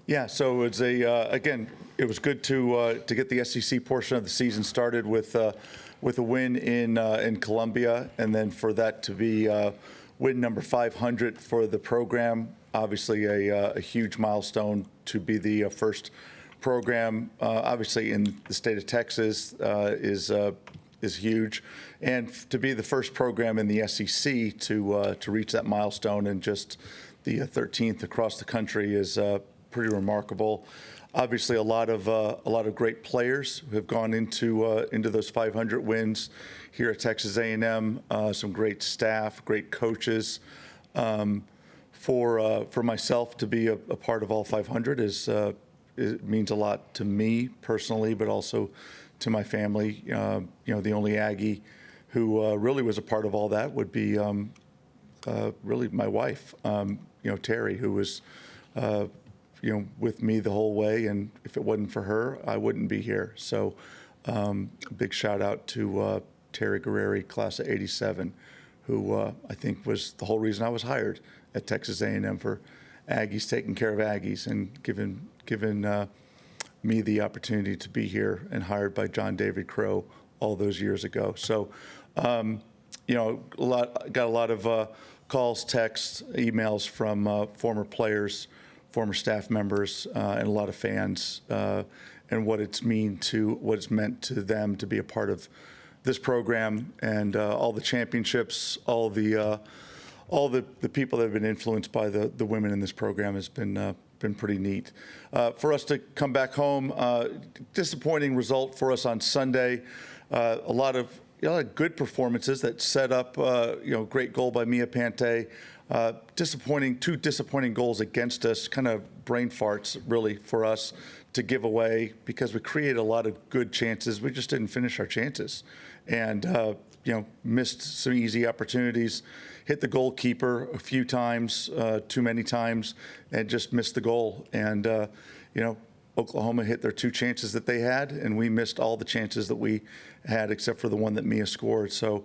Yeah, so it's again, it was good to get the SEC portion of the season started with a win in Columbia, and then for that to be win number 500 for the program. Obviously, a huge milestone to be the first program, obviously in the state of Texas, is huge, and to be the first program in the SEC to reach that milestone, and just the 13th across the country is pretty remarkable. Obviously, a lot of great players who have gone into those 500 wins here at Texas A&M. Some great staff, great coaches. For myself to be a part of all 500 it means a lot to me personally, but also to my family. The only Aggie who really was a part of all that would be really my wife, Terry, who was with me the whole way, and if it wasn't for her, I wouldn't be here. So big shout out to Terry Guerrieri, class of '87, who I think was the whole reason I was hired at Texas A&M, for Aggies, taking care of Aggies, and given me the opportunity to be here, and hired by John David Crow all those years ago. So, got a lot of calls, texts, emails from former players, former staff members, and a lot of fans, and what it's meant to them to be a part of this program, and all the championships, all the people that have been influenced by the women in this program has been pretty neat. For us to come back home, disappointing result for us on Sunday. A lot of good performances that set up, great goal by Mia Pante. Two disappointing goals against us, kind of brain farts really for us to give away, because we created a lot of good chances. We just didn't finish our chances, and missed some easy opportunities. Hit the goalkeeper a few times, too many times, and just missed the goal. And Oklahoma hit their two chances that they had, and we missed all the chances that we had except for the one that Mia scored. So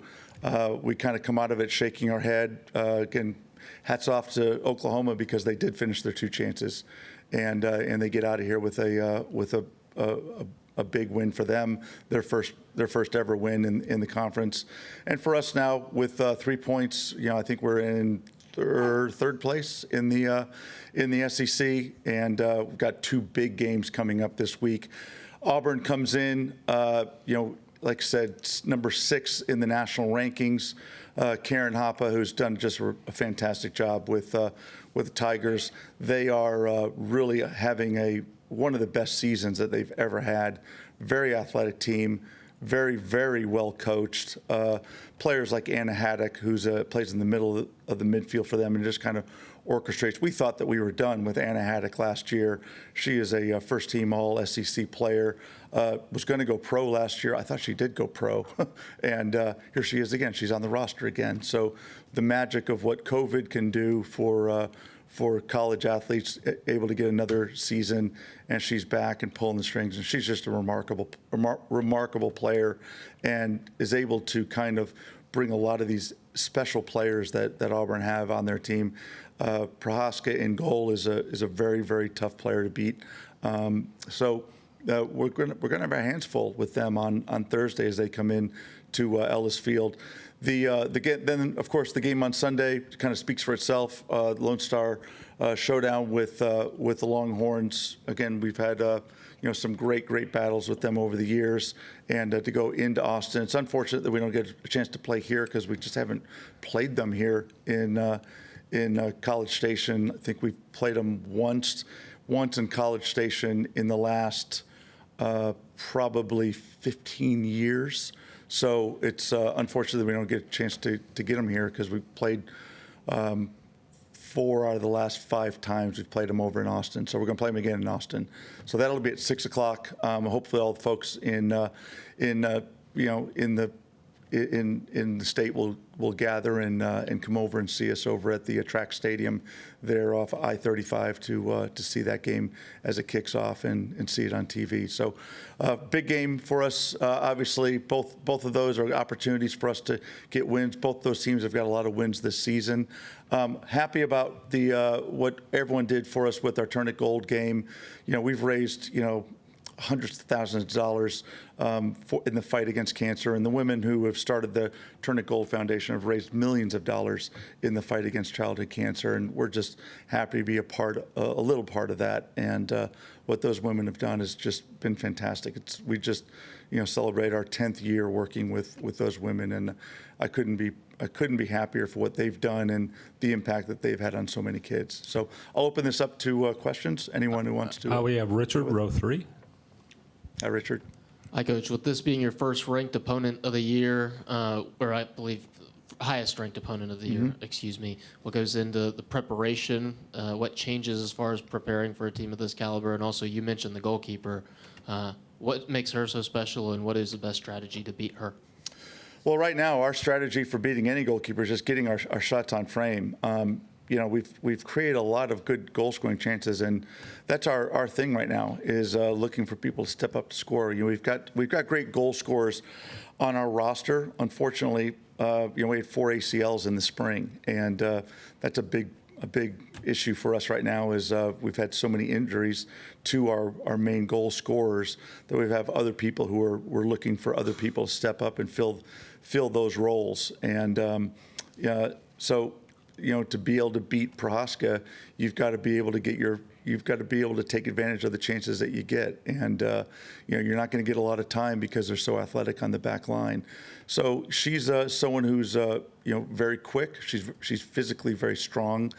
we kind of come out of it shaking our head. Again, hats off to Oklahoma, because they did finish their two chances, and they get out of here with a big win for them, their first ever win in the conference. And for us now, with 3 points, I think we're in third place in the SEC, and we've got two big games coming up this week. Auburn comes in, like I said, number 6 in the national rankings. Karen Hoppe, who's done just a fantastic job with the Tigers. They are really having one of the best seasons that they've ever had. Very athletic team, very, very well coached. Players like Anna Haddock, who's plays in the middle of the midfield for them and just kind of orchestrates. We thought that we were done with Anna Haddock last year. She is a first-team All-SEC player. Was going to go pro last year. I thought she did go pro, and here she is again. She's on the roster again. So the magic of what COVID can do for college athletes, able to get another season, and she's back and pulling the strings, and she's just a remarkable player, and is able to kind of bring a lot of these special players that Auburn have on their team. Prohaska in goal is a very, very tough player to beat. So we're going to have our hands full with them on Thursday as they come in to Ellis Field. Then, of course, the game on Sunday kind of speaks for itself. Lone Star showdown with the Longhorns. Again, we've had some great battles with them over the years, and to go into Austin. It's unfortunate that we don't get a chance to play here, because we just haven't played them here in College Station. I think we've played them once in College Station in the last probably 15 years. So it's unfortunate that we don't get a chance to get them here, because we played 4 out of the last 5 times we've played them over in Austin. So we're going to play them again in Austin. So that'll be at 6 o'clock. Hopefully all the folks in the in the state will gather and come over and see us over at the track stadium there off I-35 to see that game as it kicks off and see it on TV. So big game for us. Obviously, both of those are opportunities for us to get wins. Both those teams have got a lot of wins this season. Happy about the what everyone did for us with our Turn It Gold game. We've raised hundreds of thousands of dollars in the fight against cancer, and the women who have started the Turn It Gold Foundation have raised millions of dollars in the fight against childhood cancer, and we're just happy to be a little part of that. And what those women have done has just been fantastic. We just celebrate our 10th year working with those women, and I couldn't be happier for what they've done and the impact that they've had on so many kids. So I'll open this up to questions. Anyone who wants to. We have Richard, row 3. Hi, Richard. Hi, Coach. With this being your first ranked opponent of the year, or I believe highest ranked opponent of the year, excuse me, what goes into the preparation, what changes as far as preparing for a team of this caliber, and also you mentioned the goalkeeper. What makes her so special, and what is the best strategy to beat her? Well, right now, our strategy for beating any goalkeeper is just getting our shots on frame. We've created a lot of good goal scoring chances, and that's our thing right now is looking for people to step up to score. We've got great goal scorers on our roster. Unfortunately, we had 4 ACLs in the spring, and that's a big issue for us right now. Is we've had so many injuries to our main goal scorers that we have other people who we're looking for other people to step up and fill those roles. And so. To be able to beat Prohaska, you've got to be able to take advantage of the chances that you get. And, you're not going to get a lot of time because they're so athletic on the back line. So she's someone who's, very quick. She's physically very strong.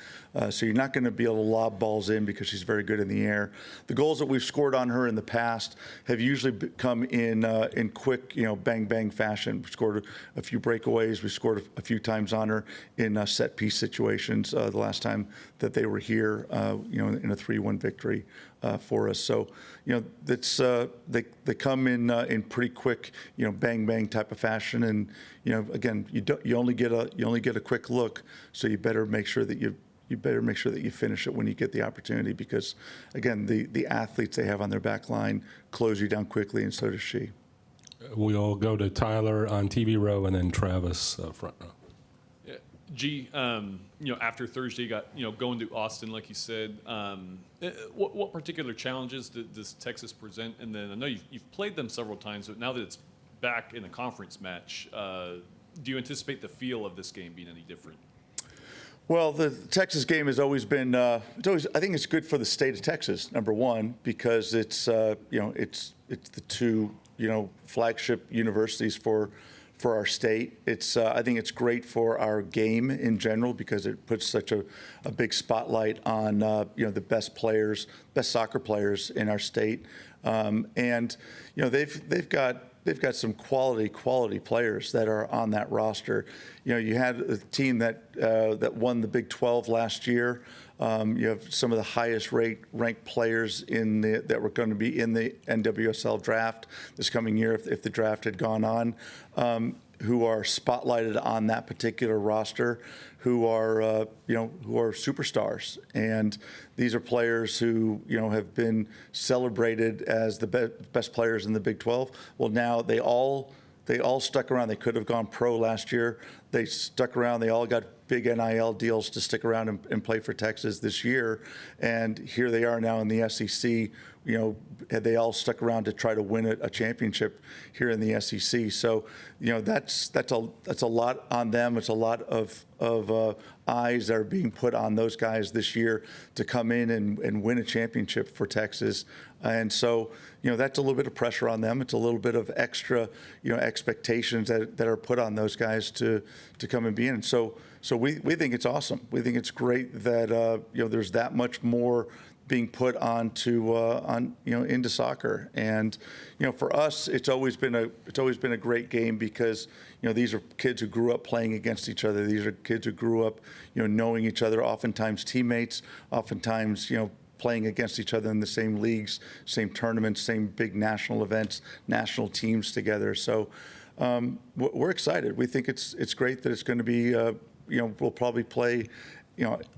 So you're not going to be able to lob balls in because she's very good in the air. The goals that we've scored on her in the past have usually come in quick, bang, bang fashion. We scored a few breakaways. We scored a few times on her in set piece situations the last time that they were here, in a 3-1 victory for us. So, that's they come in pretty quick, bang bang type of fashion, and again, you only get a quick look, so you better make sure that you finish it when you get the opportunity, because again, the athletes they have on their back line close you down quickly, and so does she. We'll go to Tyler on TV row, and then Travis front row. G, after Thursday, you got, going to Austin, like you said. What particular challenges does Texas present? And then I know you've played them several times, but now that it's back in a conference match, do you anticipate the feel of this game being any different? Well, the Texas game has always been. I think it's good for the state of Texas. Number one, because it's the two flagship universities for our state. I think it's great for our game in general because it puts such a big spotlight on the best players, best soccer players in our state, and they've got some quality players that are on that roster. You had a team that won the Big 12 last year. You have some of the highest ranked players that were going to be in the NWSL draft this coming year if the draft had gone on, who are spotlighted on that particular roster, who are superstars. And these are players who have been celebrated as the best players in the Big 12. Well, now they all stuck around. They could have gone pro last year. They stuck around. They all got big NIL deals to stick around and play for Texas this year. And here they are now in the SEC. They all stuck around to try to win a championship here in the SEC. So, that's a lot on them. It's a lot of eyes that are being put on those guys this year to come in and win a championship for Texas. And so, that's a little bit of pressure on them. It's a little bit of extra, expectations that are put on those guys to come and be in. So we think it's awesome. We think it's great that there's that much more being put into soccer. And for us, it's always been a great game because these are kids who grew up playing against each other. These are kids who grew up knowing each other, oftentimes teammates, oftentimes playing against each other in the same leagues, same tournaments, same big national events, national teams together. So we're excited. We think it's great that it's going to be, we'll probably play,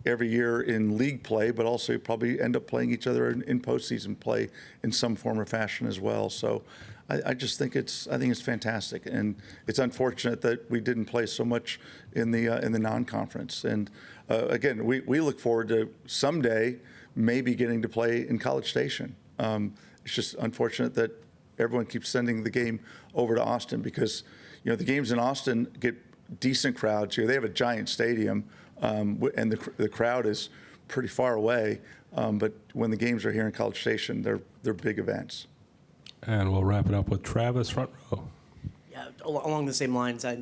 every year in league play, but also probably end up playing each other in postseason play in some form or fashion as well. So I just think it's fantastic, and it's unfortunate that we didn't play so much in the non-conference. And again, we look forward to someday maybe getting to play in College Station. It's just unfortunate that everyone keeps sending the game over to Austin because, the games in Austin get decent crowds here. They have a giant stadium, and the crowd is pretty far away. But when the games are here in College Station, they're big events. And we'll wrap it up with Travis, front row. Yeah, along the same lines, I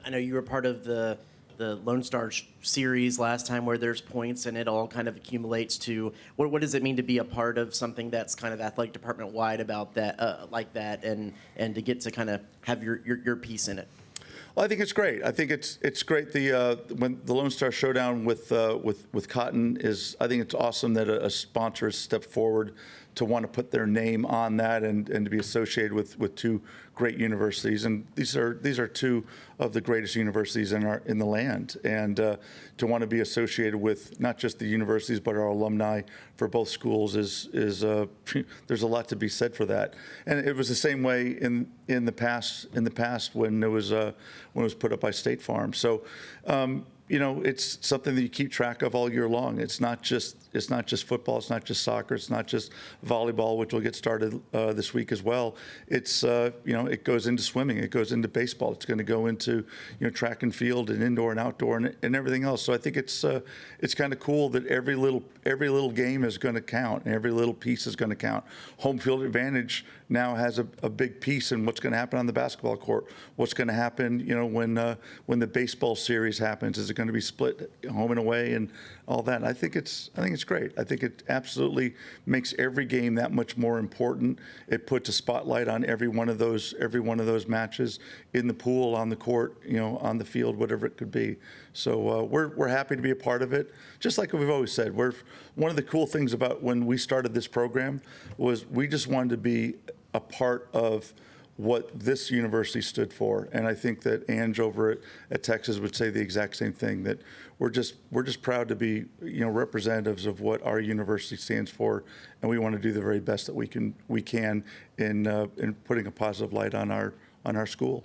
know you were part of the Lone Star series last time where there's points and it all kind of accumulates to what does it mean to be a part of something that's kind of athletic department wide about that, like that, and to get to kind of have your piece in it? Well, I think it's great. I think it's great. When the Lone Star Showdown with Cotton is, I think it's awesome that a sponsor has stepped forward to want to put their name on that and to be associated with two great universities. And these are two of the greatest universities in the land. And to want to be associated with not just the universities but our alumni for both schools is there's a lot to be said for that. And it was the same way in the past when it was put up by State Farm. So it's something that you keep track of all year long. It's not just football. It's not just soccer. It's not just volleyball, which will get started this week as well. It's it goes into swimming. It goes into baseball. It's going to go into track and field and indoor and outdoor and everything else. So I think it's kind of cool that every little game is going to count and every little piece is going to count. Home field advantage now has a big piece in what's going to happen on the basketball court. What's going to happen when the baseball series happens? Is it going to be split home and away and all that? I think it's great. I think it absolutely makes every game that much more important. It puts a spotlight on every one of those matches in the pool, on the court, on the field, whatever it could be. So we're happy to be a part of it. Just like we've always said, one of the cool things about when we started this program was we just wanted to be a part of what this university stood for. And I think that Ange over at Texas would say the exact same thing, that we're just proud to be representatives of what our university stands for, and we want to do the very best that we can in putting a positive light on our school.